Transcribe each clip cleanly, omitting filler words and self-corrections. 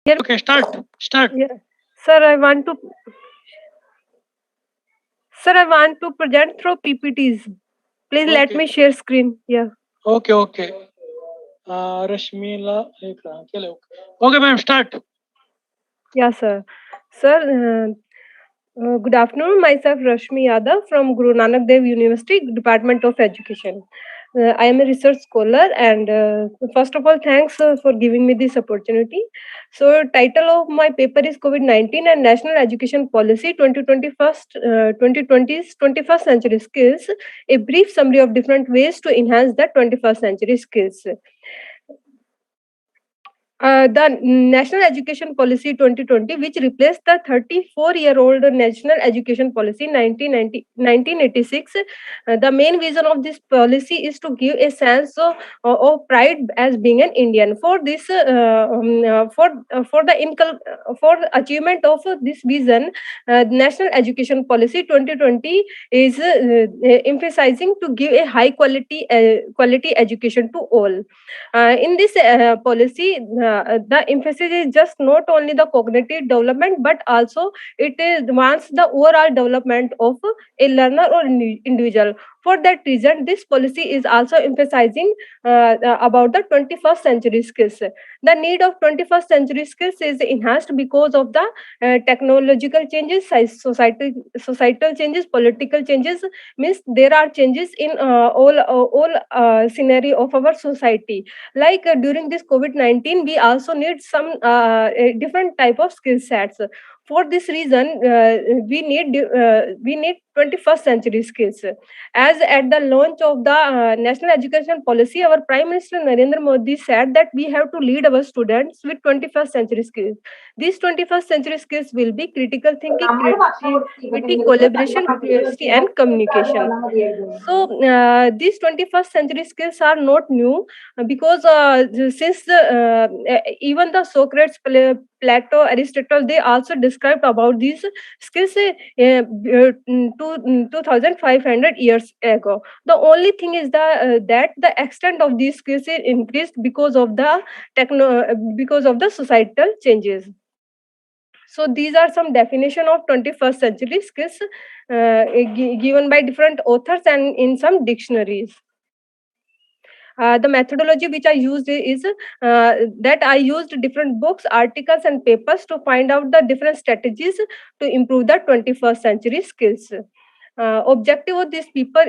Here, Okay, start. yeah. Sir, I want to present through PPTs. Please let Okay, me share screen. Yeah. okay. Rashmila, okay, ma'am, start. Yeah, sir. Sir, good afternoon. Myself Rashmi Yadav from Guru Nanak Dev University, Department of Education. I am a research scholar, and first of all, thanks for giving me this opportunity. So, title of my paper is COVID-19 and National Education Policy 2020's 21st Century Skills. A brief summary of different ways to enhance the 21st century skills. The National Education Policy 2020, which replaced the 34-year-old National Education Policy 1986. The main vision of this policy is to give a sense of pride as being an Indian. For the achievement of this vision, National Education Policy 2020 is emphasizing to give a high quality education to all. In this policy, the emphasis is just not only the cognitive development, but also it is wants the overall development of a learner or individual. For that reason, this policy is also emphasizing about the 21st century skills. The need of 21st century skills is enhanced because of the technological changes, societal changes, political changes. Means there are changes in all scenario of our society. Like during this COVID-19, we also need some different type of skill sets. For this reason, we need 21st century skills. As at the launch of the national education policy, our prime minister Narendra Modi said that we have to lead our students with 21st century skills. These 21st century skills will be critical thinking, creativity, collaboration, curiosity, and communication. So these 21st century skills are not new, because since even the Socrates, Plato, Aristotle, they also described about these skills 2500 years ago. The only thing is that the extent of these skills is increased because of the societal changes. So these are some definition of 21st century skills given by different authors and in some dictionaries. The methodology which I used is that I used different books, articles, and papers to find out the different strategies to improve the 21st century skills. Objective of this paper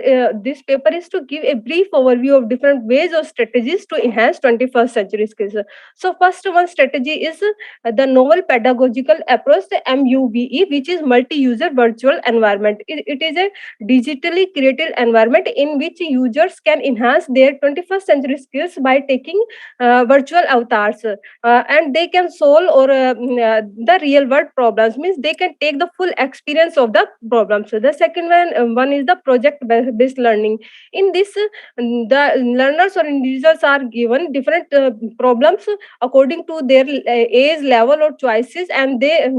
is to give a brief overview of different ways or strategies to enhance 21st century skills. So first one strategy is the novel pedagogical approach, the MUVE, which is multi-user virtual environment. It is a digitally created environment in which users can enhance their 21st century skills by taking virtual avatars, and they can solve the real world problems. Means they can take the full experience of the problem. So the second one is the project based learning. In this, the learners or individuals are given different problems according to their age level or choices, and they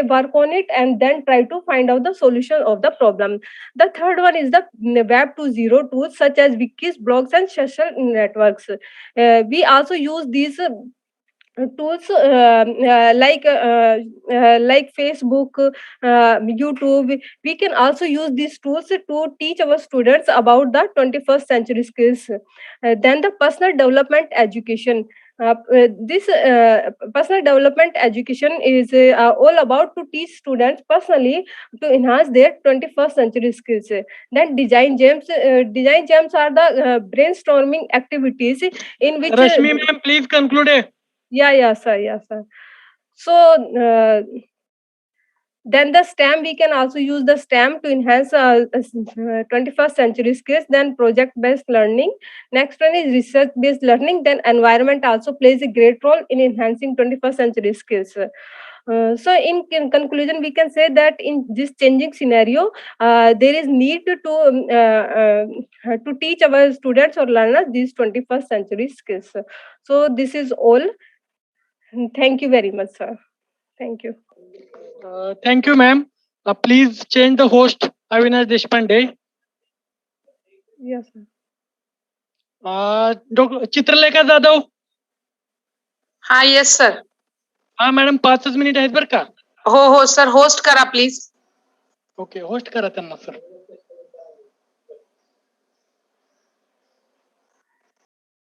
work on it and then try to find out the solution of the problem. The third one is the Web 2.0 tools such as wikis, blogs, and social networks. We also use these tools like Facebook, YouTube. We can also use these tools to teach our students about the 21st century skills. Then the personal development education. This personal development education is all about to teach students personally to enhance their 21st century skills. Then design jams are the brainstorming activities in which Rashmi, ma'am, please conclude. yeah, sir. So then the STEM, we can also use the STEM to enhance 21st century skills. Then project based learning. Next one is research based learning. Then environment also plays a great role in enhancing 21st century skills. So in conclusion, we can say that in this changing scenario, there is need to teach our students or learners these 21st century skills. So this is all. Thank you very much, sir. Thank you. Thank you, ma'am. Please change the host, Avinash Deshpande. Yes, sir. Chitralekha Jadhav. Yes, sir. हा madam 5च minute आहेत बरं का. हो हो sir, host करा please. Okay, host करा त्यांना sir.